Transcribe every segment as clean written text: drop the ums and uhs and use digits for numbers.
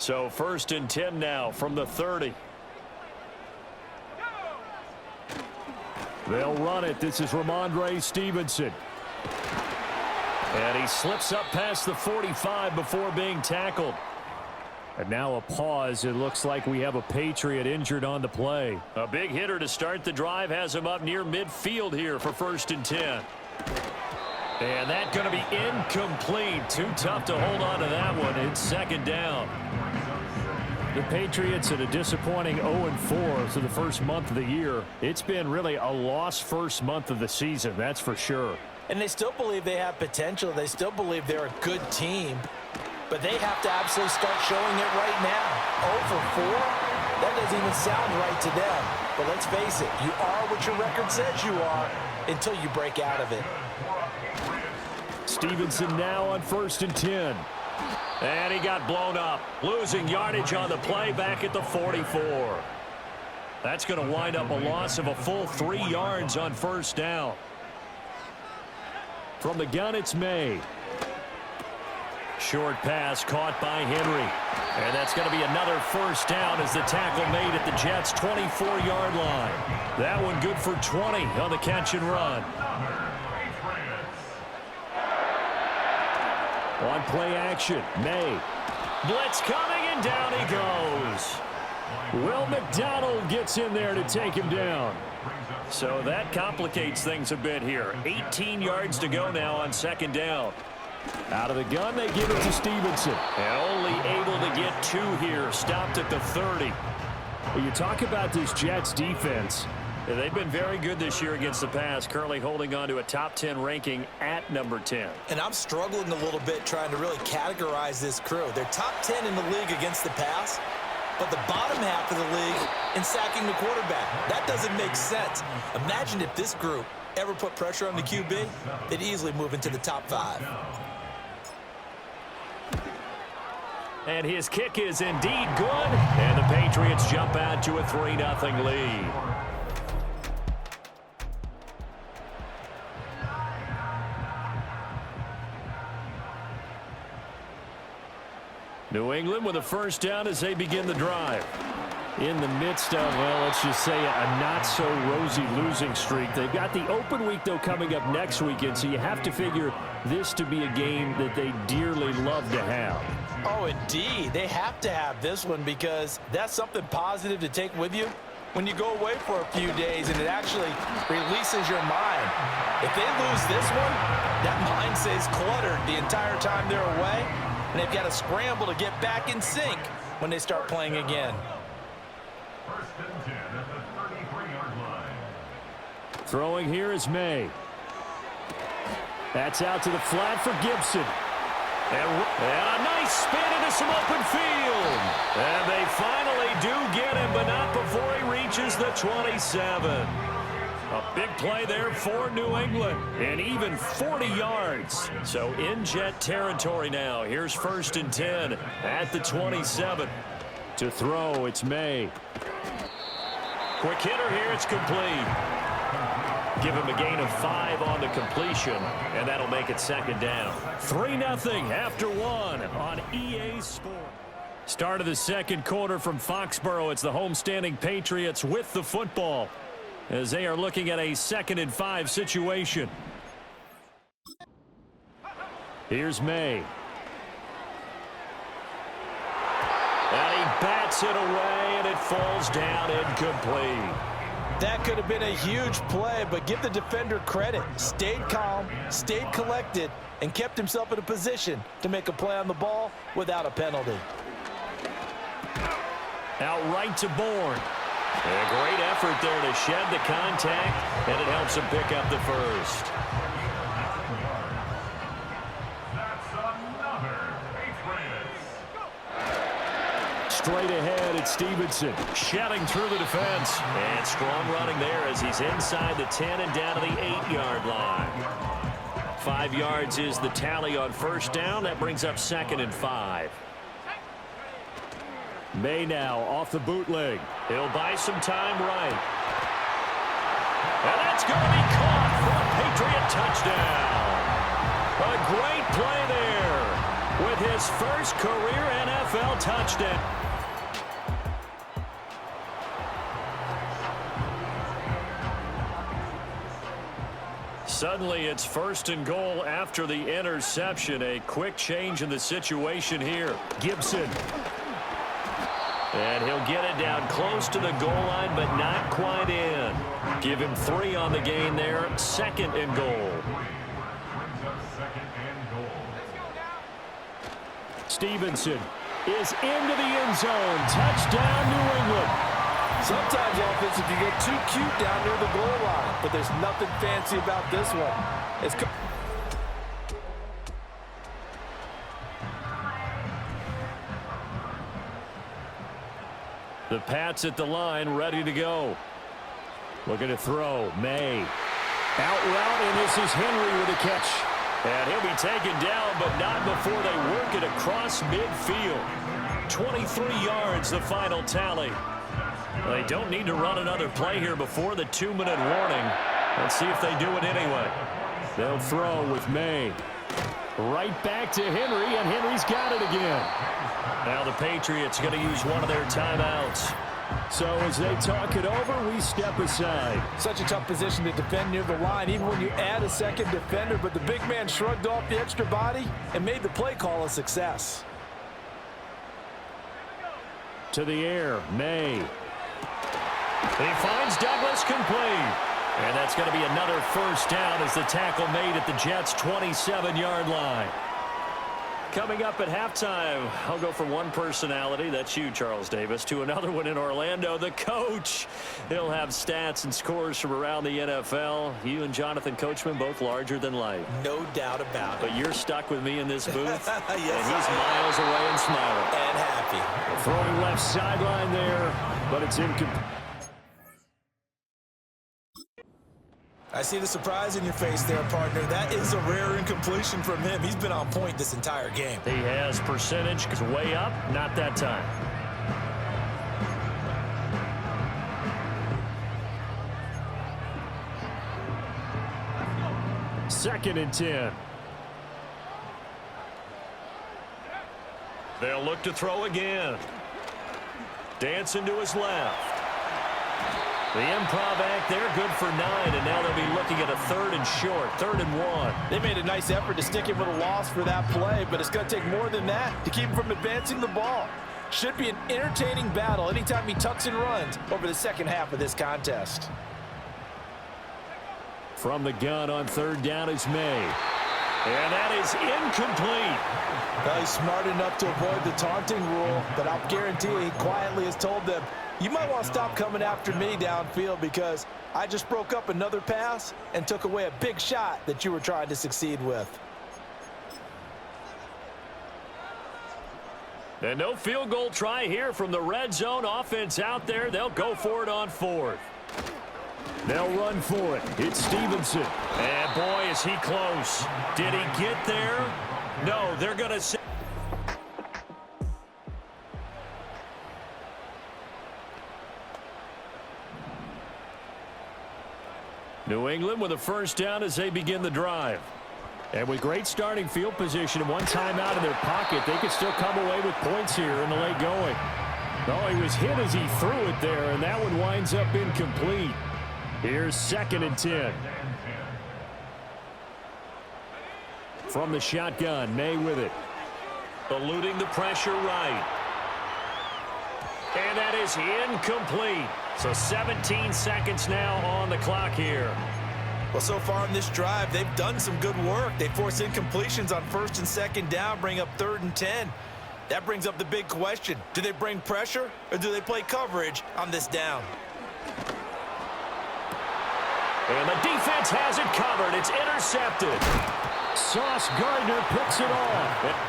So 1st and 10 now from the 30. They'll run it. This is Ramondre Stevenson. And he slips up past the 45 before being tackled. And now a pause. It looks like we have a Patriot injured on the play. A big hitter to start the drive has him up near midfield here for 1st and 10. And that's going to be incomplete. Too tough to hold on to that one. It's 2nd down. The Patriots at a disappointing 0-4 through the first month of the year. It's been really a lost first month of the season, that's for sure. And they still believe they have potential. They still believe they're a good team. But they have to absolutely start showing it right now. 0-4? That doesn't even sound right to them. But let's face it, you are what your record says you are until you break out of it. Stevenson now on 1st and 10. And he got blown up. Losing yardage on the play back at the 44. That's going to wind up a loss of a full 3 yards on 1st down. From the gun, it's May. Short pass caught by Henry. And that's going to be another 1st down as the tackle made at the Jets' 24-yard line. That one good for 20 on the catch and run. On play action, May. Blitz coming, and down he goes. Will McDonald gets in there to take him down. So that complicates things a bit here. 18 yards to go now on 2nd down. Out of the gun, they give it to Stevenson. And only able to get 2 here. Stopped at the 30. Well, you talk about this Jets defense. They've been very good this year against the pass, currently holding on to a top 10 ranking at number 10. And I'm struggling a little bit trying to really categorize this crew. They're top 10 in the league against the pass, but the bottom half of the league in sacking the quarterback. That doesn't make sense. Imagine if this group ever put pressure on the QB, they'd easily move into the top 5. And his kick is indeed good. And the Patriots jump out to a 3-0 lead. New England with a 1st down as they begin the drive. In the midst of, well, let's just say a not-so-rosy losing streak. They've got the open week, though, coming up next weekend, so you have to figure this to be a game that they dearly love to have. Oh, indeed. They have to have this one because that's something positive to take with you when you go away for a few days, and it actually releases your mind. If they lose this one, that mind stays cluttered the entire time they're away, and they've got to scramble to get back in sync when they start playing again. 1st and 10 at the 33-yard line. Throwing here is May. That's out to the flat for Gibson. And a nice spin into some open field. And they finally do get him, but not before he reaches the 27. A big play there for New England. And even 40 yards. So in Jet territory now. Here's 1st and 10 at the 27. To throw, it's May. Quick hitter here, it's complete. Give him a gain of 5 on the completion, and that'll make it 2nd down. 3-0 after 1 on EA Sports. Start of the 2nd quarter from Foxborough. It's the homestanding Patriots with the football as they are looking at a 2nd and 5 situation. Here's May. And he bats it away, and it falls down incomplete. That could have been a huge play, but give the defender credit. Stayed calm, stayed collected, and kept himself in a position to make a play on the ball without a penalty. Out right to Bourne. A great effort there to shed the contact, and it helps him pick up the 1st. That's another Patriots. Straight ahead, it's Stevenson. Shedding through the defense. And strong running there as he's inside the 10 and down to the 8-yard line. 5 yards is the tally on 1st down. That brings up 2nd and 5. May now off the bootleg. He'll buy some time right. And that's going to be caught for a Patriot touchdown. A great play there. with his first career NFL touchdown. Suddenly, it's 1st and goal after the interception. A quick change in the situation here. Gibson. And he'll get it down close to the goal line, but not quite in. Give him 3 on the gain there. 2nd and goal. Stevenson is into the end zone. Touchdown, New England. Sometimes offense can get too cute down near the goal line, but there's nothing fancy about this one. The Pats at the line, ready to go. Looking to throw. May. Out route, and this is Henry with a catch. And he'll be taken down, but not before they work it across midfield. 23 yards, the final tally. They don't need to run another play here before the 2-minute warning. Let's see if they do it anyway. They'll throw with May. Right back to Henry, and Henry's got it again. Now the Patriots going to use one of their timeouts. So as they talk it over, we step aside. Such a tough position to defend near the line, even when you add a second defender, but the big man shrugged off the extra body and made the play call a success. To the air, May. He finds Douglas complete. And that's going to be another first down as the tackle made at the Jets' 27-yard line. Coming up at halftime, I'll go from one personality, that's you, Charles Davis, to another one in Orlando, the coach. He'll have stats and scores from around the NFL. You and Jonathan Coachman, both larger than life. No doubt about it. But you're stuck with me in this booth, Yes, and he's miles away and smiling. And happy. Throwing left sideline there, but it's incomplete. I see the surprise in your face there, partner. That is a rare incompletion from him. He's been on point this entire game. He has percentage way up, not that time. Second and 10. They'll look to throw again. Dancing to his left. The improv act there, good for 9, and now they'll be looking at a 3rd and short, 3rd and 1. They made a nice effort to stick him with a loss for that play, but it's going to take more than that to keep him from advancing the ball. Should be an entertaining battle anytime he tucks and runs over the second half of this contest. From the gun on 3rd down is May. And that is incomplete. Well, he's smart enough to avoid the taunting rule, but I'll guarantee he quietly has told them, you might want to stop coming after me downfield because I just broke up another pass and took away a big shot that you were trying to succeed with. And no field goal try here from the red zone offense out there. They'll go for it on 4th. They'll run for it. It's Stevenson. And boy, is he close. Did he get there? No, they're going to say. New England with a first down as they begin the drive. And with great starting field position and one timeout in their pocket, they could still come away with points here in the late going. Oh, he was hit as he threw it there, and that one winds up incomplete. Here's 2nd and 10. From the shotgun, May with it. Eluding the pressure right. And that is incomplete. So 17 seconds now on the clock here. Well, so far in this drive, they've done some good work. They force incompletions on 1st and 2nd down, bring up 3rd and 10. That brings up the big question. Do they bring pressure or do they play coverage on this down? And the defense has it covered. It's intercepted. Sauce Gardner picks it off.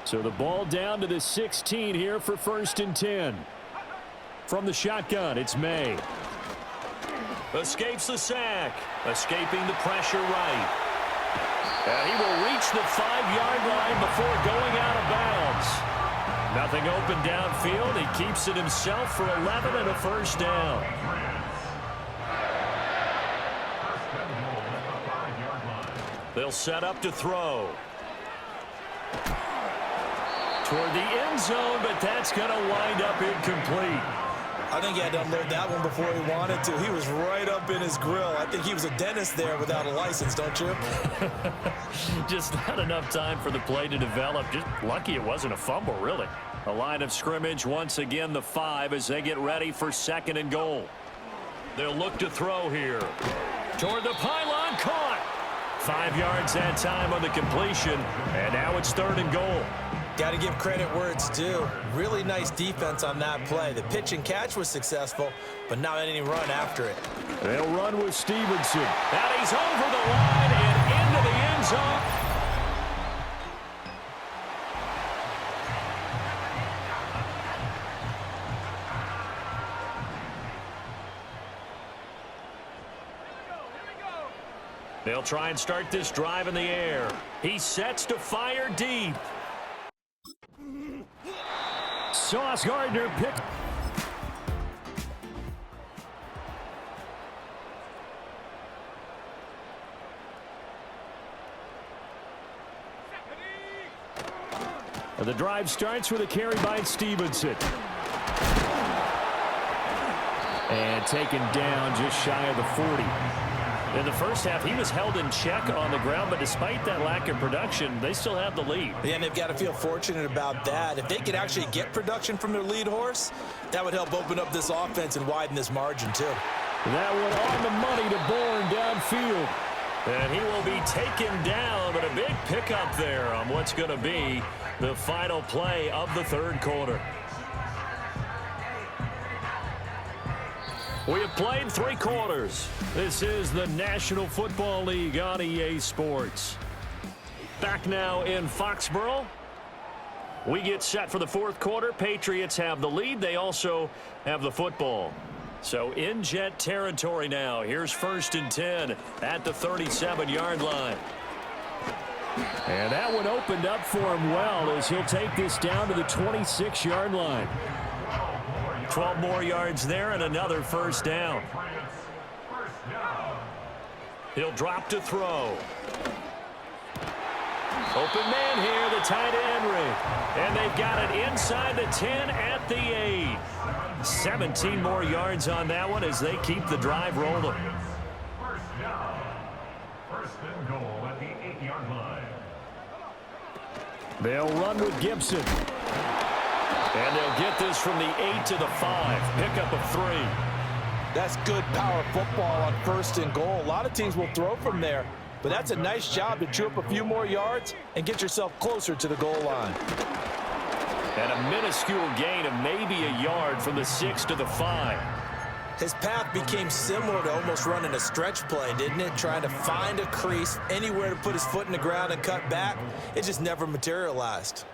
So the ball down to the 16 here for 1st and 10. From the shotgun, it's May. Escapes the sack. Escaping the pressure right. And he will reach the 5-yard line before going out of bounds. Nothing open downfield. He keeps it himself for 11 and a first down. They'll set up to throw. Toward the end zone, but that's going to wind up incomplete. I think he had to unload that one before he wanted to. He was right up in his grill. I think he was a dentist there without a license, don't you? Just not enough time for the play to develop. Just lucky it wasn't a fumble, really. The line of scrimmage, once again, the 5 as they get ready for 2nd and goal. They'll look to throw here. Toward the pylon, caught. 5 yards that time on the completion, and now it's 3rd and goal. Got to give credit where it's due. Really nice defense on that play. The pitch and catch was successful, but not any run after it. They'll run with Stevenson. And he's over the line and into the end zone. They'll try and start this drive in the air. He sets to fire deep. Sauce Gardner picked. The drive starts with a carry by Stevenson. And taken down just shy of the 40. In the first half, he was held in check on the ground, but despite that lack of production, they still have the lead. Yeah, and they've got to feel fortunate about that. If they could actually get production from their lead horse, that would help open up this offense and widen this margin, too. That one on the money to Bourne downfield. And he will be taken down, but a big pickup there on what's going to be the final play of the 3rd quarter. We have played 3 quarters. This is the National Football League on EA Sports. Back now in Foxborough. We get set for the 4th quarter. Patriots have the lead. They also have the football. So in Jet territory now. Here's 1st and 10 at the 37-yard line. And that one opened up for him well as he'll take this down to the 26-yard line. 12 more yards there and another 1st down. He'll drop to throw. Open man here, the tight end ring. And they've got it inside the 10 at the 8. 17 more yards on that one as they keep the drive rolling. 1st and goal at the 8-yard line. They'll run with Gibson. And they'll get this from the 8 to the 5. Pickup of 3. That's good power football on 1st and goal. A lot of teams will throw from there, but that's a nice job to chew up a few more yards and get yourself closer to the goal line. And a minuscule gain of maybe a yard from the 6 to the 5. His path became similar to almost running a stretch play, didn't it? Trying to find a crease, anywhere to put his foot in the ground and cut back. It just never materialized.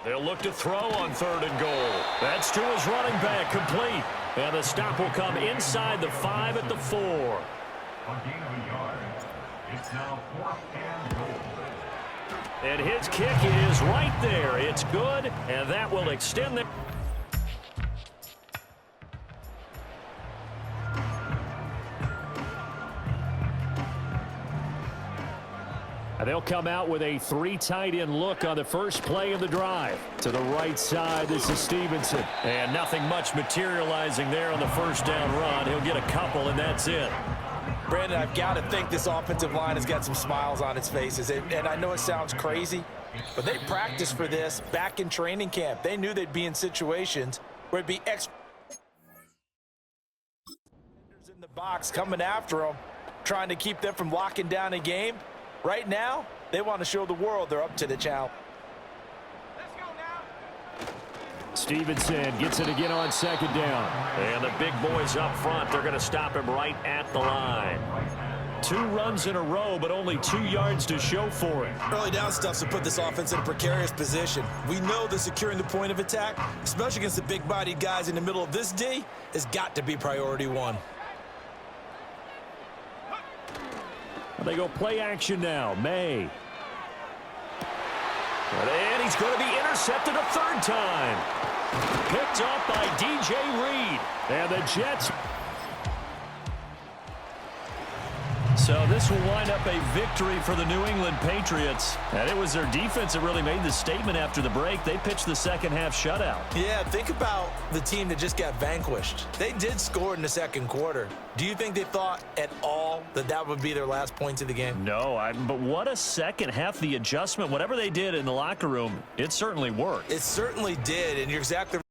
They'll look to throw on 3rd and goal. That's to his running back, complete. And the stop will come inside the 5 at the 4. A gain of a yard. It's now 4th and goal. And his kick is right there. It's good, and that will extend the... They'll come out with a 3 tight end look on the first play of the drive. To the right side, this is Stevenson. And nothing much materializing there on the 1st down run. He'll get a couple, and that's it. Brandon, I've got to think this offensive line has got some smiles on its faces. And I know it sounds crazy, but they practiced for this back in training camp. They knew they'd be in situations where it'd be extra in the box coming after them, trying to keep them from locking down a game. Right now, they want to show the world they're up to the challenge. Let's go now. Stevenson gets it again on 2nd down. And the big boys up front, they're going to stop him right at the line. 2 runs in a row, but only 2 yards to show for it. Early down stuff's to put this offense in a precarious position. We know that securing the point of attack, especially against the big-bodied guys in the middle of this D, has got to be priority 1. They go play action now. May. And he's going to be intercepted a 3rd time. Picked up by DJ Reed. And the Jets. So this will wind up a victory for the New England Patriots. And it was their defense that really made the statement after the break. They pitched the second half shutout. Yeah, think about the team that just got vanquished. They did score in the second quarter. Do you think they thought at all that that would be their last points of the game? No, but what a second half. The adjustment, whatever they did in the locker room, it certainly worked. It certainly did, and you're exactly